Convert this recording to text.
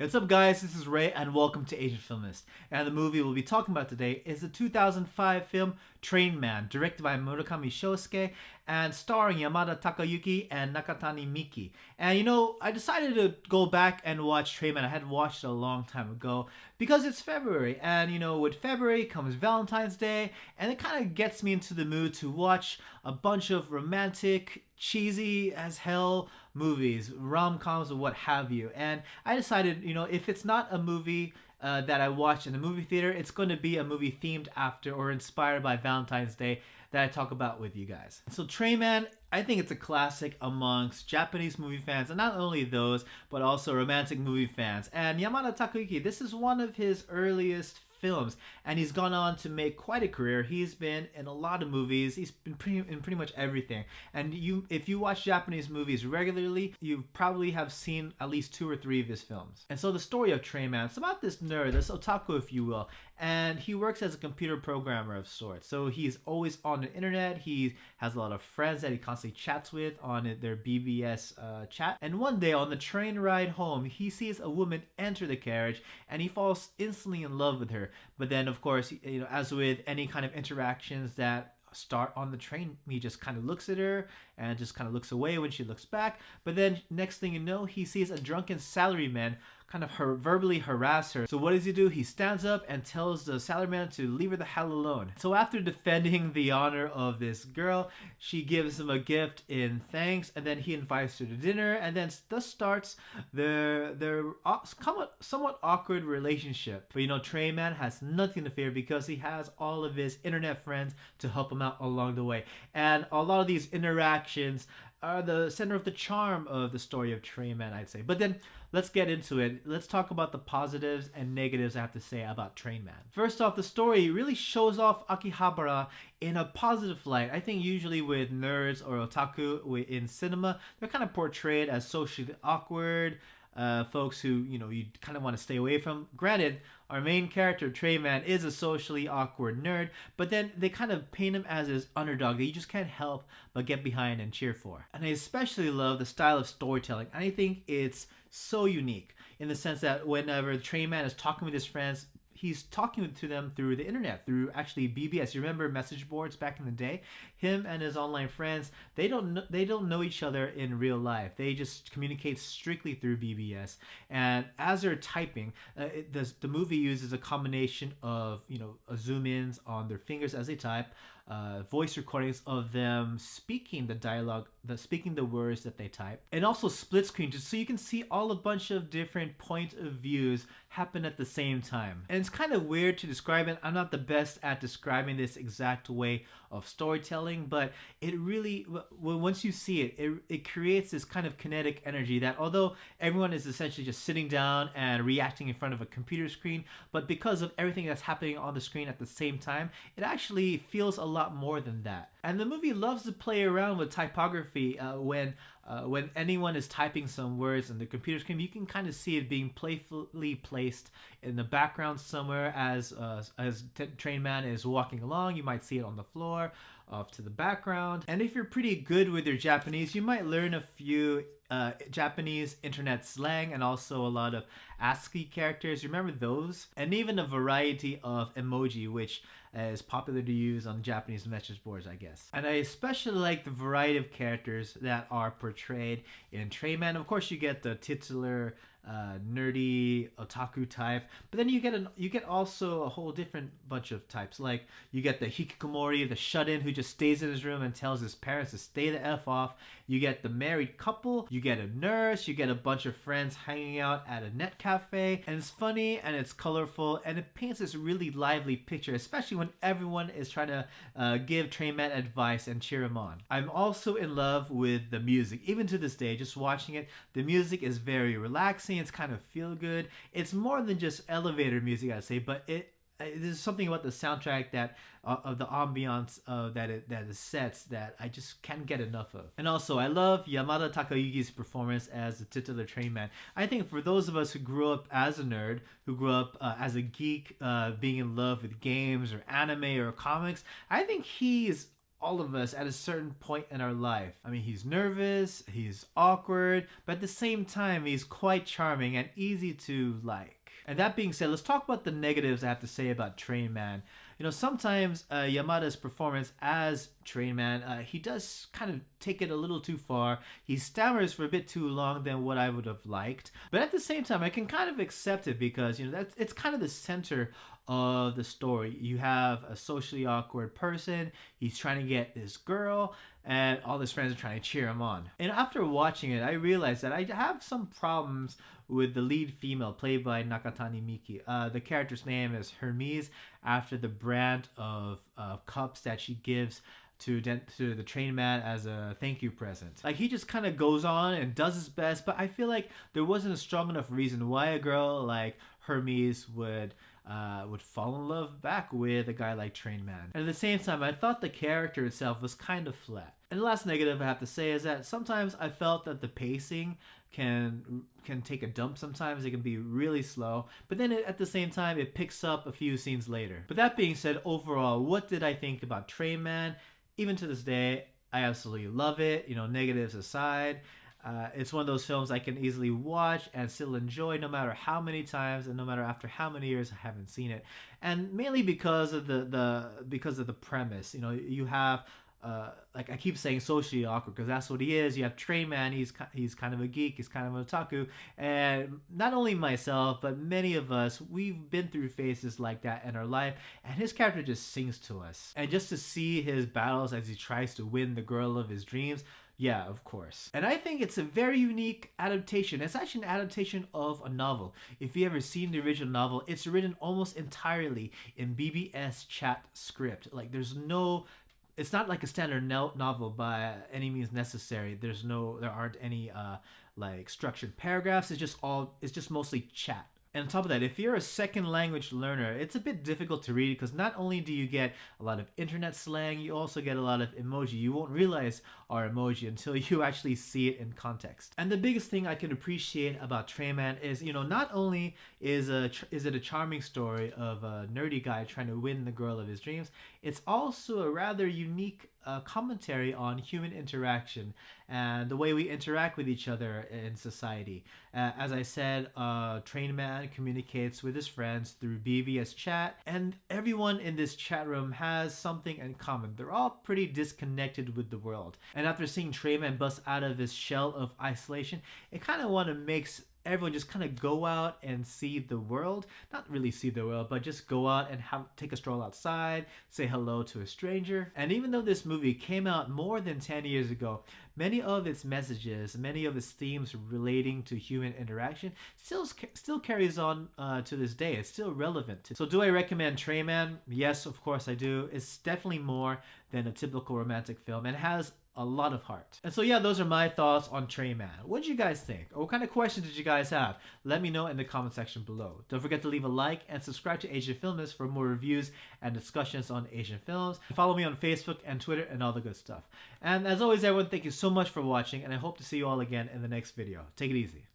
What's up, guys? This is Ray, and welcome to Asian Filmist. And the movie we'll be talking about today is the 2005 film Train Man, directed by Murakami Shosuke and starring Yamada Takayuki and Nakatani Miki. And I decided to go back and watch Train Man. I had watched it a long time ago because it's February, and with February comes Valentine's Day, and it kind of gets me into the mood to watch a bunch of romantic, cheesy as hell movies, rom-coms or what have you. And I decided, if it's not a movie that I watched in the movie theater, it's going to be a movie themed after or inspired by Valentine's Day that I talk about with you guys. So Train Man, I think it's a classic amongst Japanese movie fans, and not only those, but also romantic movie fans. And Yamada Takayuki, this is one of his earliest films, and he's gone on to make quite a career. He's been in a lot of movies. He's been in pretty much everything. And if you watch Japanese movies regularly, you probably have seen at least 2 or 3 of his films. And so the story of Train Man, it's about this nerd, this otaku if you will, and he works as a computer programmer of sorts. So he's always on the internet. He has a lot of friends that he constantly chats with on their BBS chat. And one day on the train ride home, he sees a woman enter the carriage, and he falls instantly in love with her. But then, of course, as with any kind of interactions that start on the train, he just kind of looks at her and just kind of looks away when she looks back. But then next thing you know, he sees a drunken salaryman kind of verbally harass her. So what does he do? He stands up and tells the salaryman to leave her the hell alone. So after defending the honor of this girl, she gives him a gift in thanks, and then he invites her to dinner, and then thus starts their somewhat awkward relationship. But Train Man has nothing to fear because he has all of his internet friends to help him out along the way. And a lot of these interactions are the center of the charm of the story of Train Man, I'd say. But then let's get into it. Let's talk about the positives and negatives I have to say about Train Man. First off, the story really shows off Akihabara in a positive light. I think usually with nerds or otaku in cinema, they're kind of portrayed as socially awkward, folks who you kind of want to stay away from. Granted, our main character Train Man is a socially awkward nerd, but then they kind of paint him as this underdog that you just can't help but get behind and cheer for. And I especially love the style of storytelling. I think it's so unique in the sense that whenever Train Man is talking with his friends, he's talking to them through the internet, through actually BBS. You remember message boards back in the day? Him and his online friends, they don't know each other in real life. They just communicate strictly through BBS. And as they're typing, the movie uses a combination of zoom ins on their fingers as they type, voice recordings of them speaking the dialogue, speaking the words that they type, and also split screen, just so you can see all a bunch of different point of views happen at the same time. And it's kind of weird to describe it. I'm not the best at describing this exact way of storytelling, but it really, once you see it, it creates this kind of kinetic energy that although everyone is essentially just sitting down and reacting in front of a computer screen, but because of everything that's happening on the screen at the same time, it actually feels a lot more than that. And the movie loves to play around with typography. When anyone is typing some words on the computer screen, you can kind of see it being playfully placed in the background somewhere as Train Man is walking along. You might see it on the floor off to the background. And if you're pretty good with your Japanese, you might learn a few Japanese internet slang and also a lot of ASCII characters. Remember those? And even a variety of emoji, which is popular to use on Japanese message boards, I guess. And I especially like the variety of characters that are portrayed in Train Man. Of course, you get the titular nerdy otaku type, but then you get also a whole different bunch of types. Like you get the hikikomori, the shut-in who just stays in his room and tells his parents to stay the F off. You get the married couple, you get a nurse, you get a bunch of friends hanging out at a net cafe, and it's funny and it's colorful and it paints this really lively picture, especially when everyone is trying to give Train Man advice and cheer him on. I'm also in love with the music. Even to this day, just watching it, the music is very relaxing. It's kind of feel good. It's more than just elevator music, I'd say, but there's something about the soundtrack that of the ambiance that it sets that I just can't get enough of. And also, I love Yamada Takayuki's performance as the titular Train Man. I think for those of us who grew up as a nerd, who grew up as a geek, being in love with games or anime or comics, I think he's all of us at a certain point in our life. I mean, he's nervous, he's awkward, but at the same time, he's quite charming and easy to like. And that being said, let's talk about the negatives I have to say about Train Man. You know, sometimes Yamada's performance as Train Man, he does kind of take it a little too far. He stammers for a bit too long than what I would have liked. But at the same time, I can kind of accept it because, you know, it's kind of the center of the story. You have a socially awkward person, he's trying to get this girl, and all his friends are trying to cheer him on. And after watching it, I realized that I have some problems with the lead female played by Nakatani Miki. The character's name is Hermes, after the brand of cups that she gives to the Train Man as a thank you present. Like, he just kind of goes on and does his best, but I feel like there wasn't a strong enough reason why a girl like Hermes would fall in love back with a guy like Train Man. And at the same time, I thought the character itself was kind of flat. And the last negative I have to say is that sometimes I felt that the pacing can take a dump sometimes. It can be really slow, but then at the same time, it picks up a few scenes later. But that being said, overall, what did I think about Train Man? Even to this day, I absolutely love it. You know, negatives aside, it's one of those films I can easily watch and still enjoy no matter how many times and no matter after how many years I haven't seen it. And mainly because of the premise. You know, you have like I keep saying socially awkward because that's what he is. You have Train Man, he's kind of a geek, he's kind of an otaku, and not only myself but many of us, we've been through phases like that in our life, and his character just sings to us. And just to see his battles as he tries to win the girl of his dreams, yeah, of course. And I think it's a very unique adaptation. It's actually an adaptation of a novel. If you ever seen the original novel, it's written almost entirely in BBS chat script. Like, it's not like a standard novel by any means necessary. There aren't any like structured paragraphs. It's just mostly chat. And on top of that, if you're a second language learner, it's a bit difficult to read because not only do you get a lot of internet slang, you also get a lot of emoji. You won't realize our emoji until you actually see it in context. And the biggest thing I can appreciate about Train Man is, you know, not only is it a charming story of a nerdy guy trying to win the girl of his dreams, it's also a rather unique commentary on human interaction and the way we interact with each other in society. As I said, Train Man communicates with his friends through BBS chat, and everyone in this chat room has something in common. They're all pretty disconnected with the world. And after seeing Train Man bust out of his shell of isolation, it kind of makes everyone just kind of go out and see the world. Not really see the world, but just go out and take a stroll outside, say hello to a stranger. And even though this movie came out more than 10 years ago, many of its messages, many of its themes relating to human interaction still carries on to this day. It's still relevant. So do I recommend Train Man? Yes, of course I do. It's definitely more than a typical romantic film and has a lot of heart. And so yeah, those are my thoughts on Train Man. What did you guys think? Or what kind of questions did you guys have? Let me know in the comment section below. Don't forget to leave a like and subscribe to Asian Filmist for more reviews and discussions on Asian films. Follow me on Facebook and Twitter and all the good stuff. And as always, everyone, thank you so much for watching, and I hope to see you all again in the next video. Take it easy.